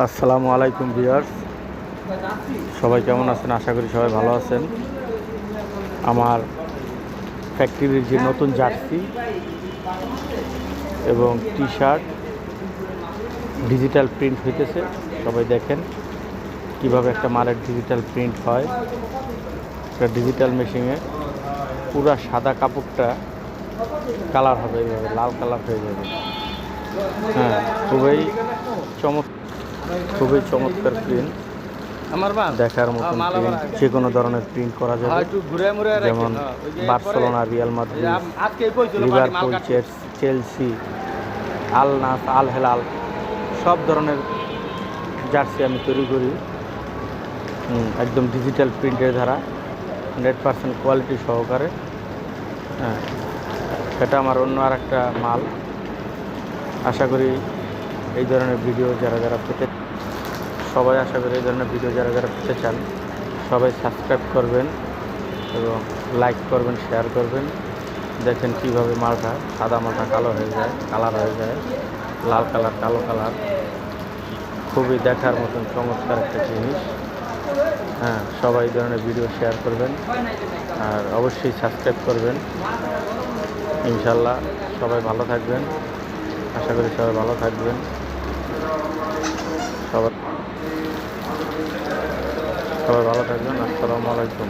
আসসালামু আলাইকুম ভিউয়ার্স, সবাই কেমন আছেন? আশা করি সবাই ভালো আছেন। আমার ফ্যাক্টরির যে নতুন জার্সি এবং টি শার্ট ডিজিটাল প্রিন্ট হইতেছে। সবাই দেখেন কিভাবে একটা মালের ডিজিটাল প্রিন্ট হয়। একটা ডিজিটাল মেশিনে পুরা সাদা কাপড়টা কালার হবে, এইভাবে লাল কালার হয়ে যাবে। হ্যাঁ, খুবই চমৎকার প্রিন্ট, দেখার মতন প্রিন্ট। যে কোনো ধরনের প্রিন্ট করা যাবে, যেমন Barcelona, Real Madrid, Liverpool, Chelsea, Al Nassr, Al Helal সব ধরনের জার্সি আমি তৈরি করি একদম ডিজিটাল প্রিন্টের দ্বারা, 100% কোয়ালিটি সহকারে। হ্যাঁ, সেটা আমার অন্য আর একটা মাল। আশা করি এই ধরনের ভিডিও যারা পেতে চান সবাই সাবস্ক্রাইব করবেন এবং লাইক করবেন, শেয়ার করবেন। দেখেন কীভাবে মালটা সাদা মালটা কালো হয়ে যায়, কালার হয়ে যায়, লাল কালার, কালো কালার। খুবই দেখার মতন চমৎকার একটা জিনিস। হ্যাঁ, সবাই এই ধরনের ভিডিও শেয়ার করবেন আর অবশ্যই সাবস্ক্রাইব করবেন। ইনশাল্লাহ সবাই ভালো থাকবেন। আশা করি সবাই ভালো থাকবেন। সবাই ভালো থাকবেন। আসসালামু আলাইকুম।